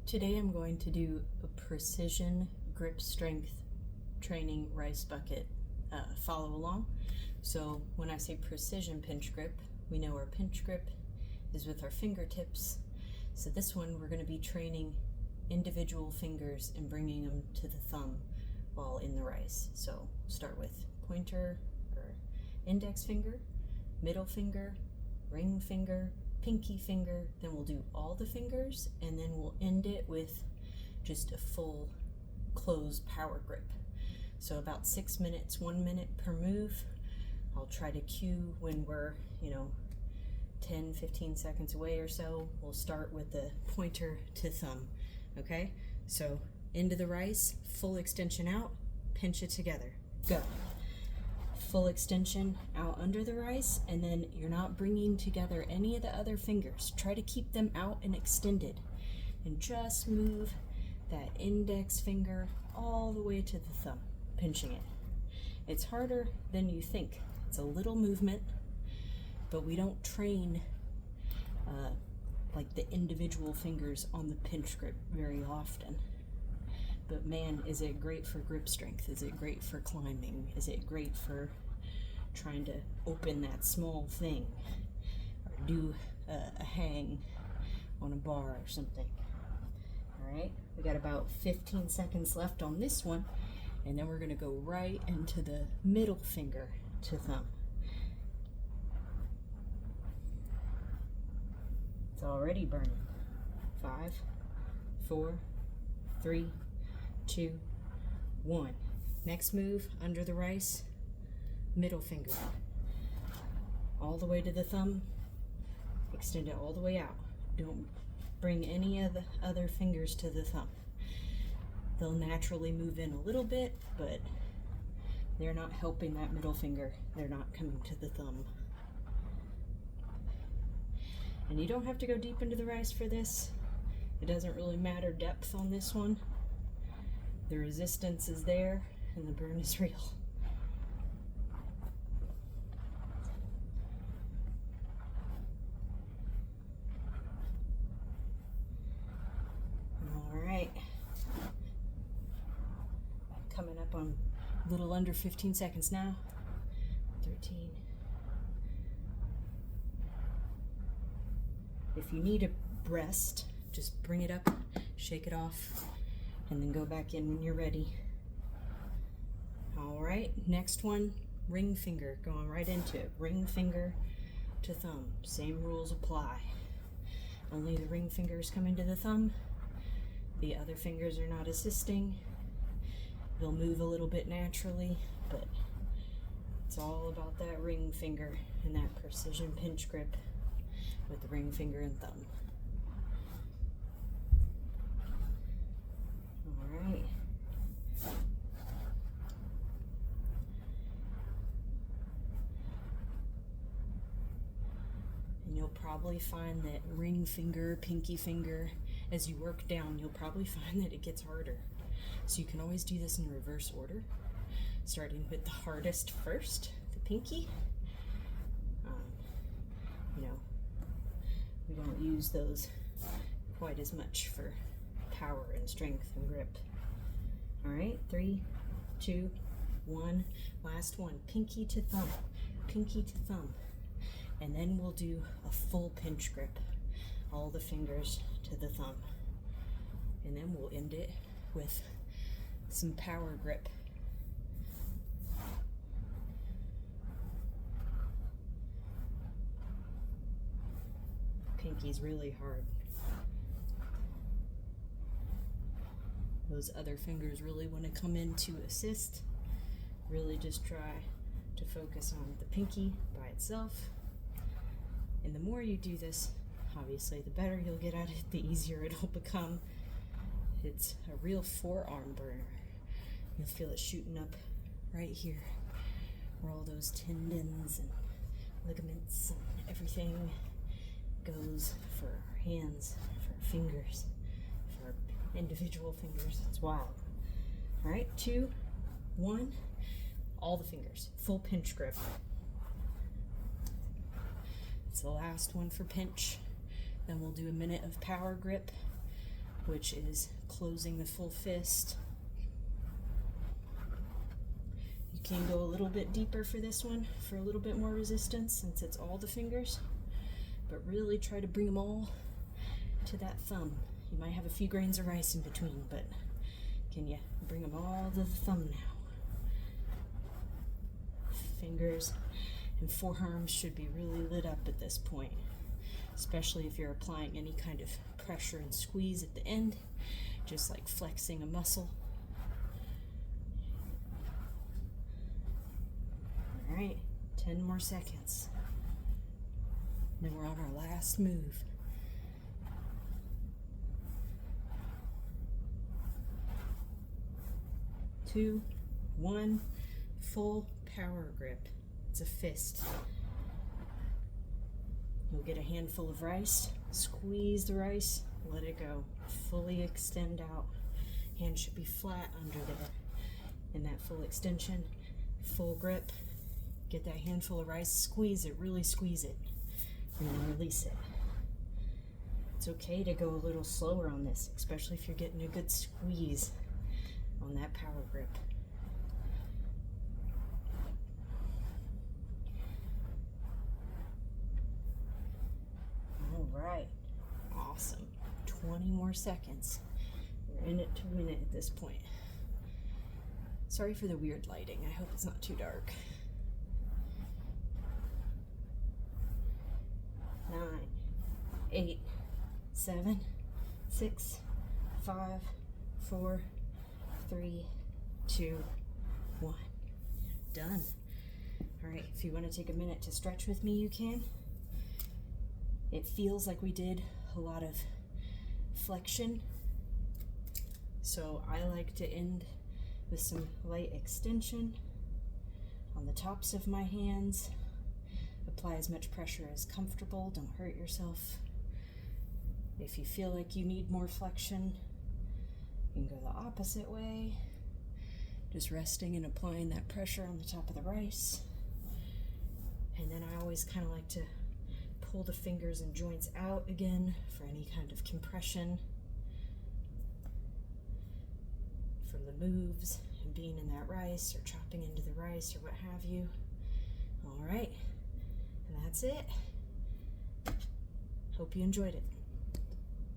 Today I'm going to do a precision grip strength training rice bucket follow along. So when I say precision pinch grip, we know our pinch grip is with our fingertips. So this one we're going to be training individual fingers and bringing them to the thumb while in the rice. So start with pointer or index finger, middle finger, ring finger, pinky finger, then we'll do all the fingers, and then we'll end it with just a full closed power grip. So about 6 minutes, 1 minute per move. I'll try to cue when we're 10-15 seconds away or so. We'll start with the pointer to thumb. Okay, so into the rice, full extension out, pinch it together, go. Full extension out under the rice, and then you're not bringing together any of the other fingers. Try to keep them out and extended, and just move that index finger all the way to the thumb, pinching it. It's harder than you think. It's a little movement, but we don't train like the individual fingers on the pinch grip very often. But man, is it great for grip strength? Is it great for climbing? Is it great for trying to open that small thing or do a hang on a bar or something? All right, we got about 15 seconds left on this one, and then we're going to go right into the middle finger to thumb. It's already burning. 5, 4, 3, 2, 1. Next move, under the rice, middle finger. All the way to the thumb, extend it all the way out. Don't bring any of the other fingers to the thumb. They'll naturally move in a little bit, but they're not helping that middle finger. They're not coming to the thumb. And you don't have to go deep into the rice for this. It doesn't really matter depth on this one. The resistance is there and the burn is real. All right. Coming up on a little under 15 seconds now. 13. If you need a rest, just bring it up, shake it off, and then go back in when you're ready. All right, next one, ring finger, going right into it. Ring finger to thumb, same rules apply. Only the ring finger is coming to the thumb. The other fingers are not assisting. They'll move a little bit naturally, but it's all about that ring finger and that precision pinch grip with the ring finger and thumb. All right. And you'll probably find that ring finger, pinky finger, as you work down, you'll probably find that it gets harder. So you can always do this in reverse order, starting with the hardest first, the pinky. We don't use those quite as much for power and strength and grip. All right, 3, 2, 1. Last one, pinky to thumb, pinky to thumb. And then we'll do a full pinch grip, all the fingers to the thumb. And then we'll end it with some power grip. Pinky's really hard. Those other fingers really want to come in to assist. Really just try to focus on the pinky by itself. And the more you do this, obviously, the better you'll get at it, the easier it'll become. It's a real forearm burner. You'll feel it shooting up right here, where all those tendons and ligaments and everything goes for our hands, for our fingers, for our individual fingers. It's wild. All right, 2, 1, all the fingers, full pinch grip. It's the last one for pinch. Then we'll do a minute of power grip. which is closing the full fist. You can go a little bit deeper for this one for a little bit more resistance since it's all the fingers, but really try to bring them all to that thumb. You might have a few grains of rice in between, but can you bring them all to the thumb now? Fingers and forearms should be really lit up at this point, especially if you're applying any kind of pressure and squeeze at the end, just like flexing a muscle. All right, 10 more seconds. Then we're on our last move. Two, one, full power grip. It's a fist. You'll get a handful of rice, squeeze the rice, let it go. Fully extend out. Hand should be flat under there. In that full extension, full grip. Get that handful of rice, squeeze it, really squeeze it, and then release it. It's okay to go a little slower on this, especially if you're getting a good squeeze on that power grip. All right, awesome. 20 more seconds. We're in it to win it at this point. Sorry for the weird lighting. I hope it's not too dark. 9, 8, 7, 6, 5, 4, 3, 2, 1. Done. All right, if you want to take a minute to stretch with me, you can. It feels like we did a lot of flexion, so I like to end with some light extension on the tops of my hands. Apply as much pressure as comfortable, don't hurt yourself. If you feel like you need more flexion, you can go the opposite way, just resting and applying that pressure on the top of the rice. And then I always kind of like to pull the fingers and joints out again for any kind of compression from the moves and being in that rice or chopping into the rice or what have you. All right, and that's it. Hope you enjoyed it.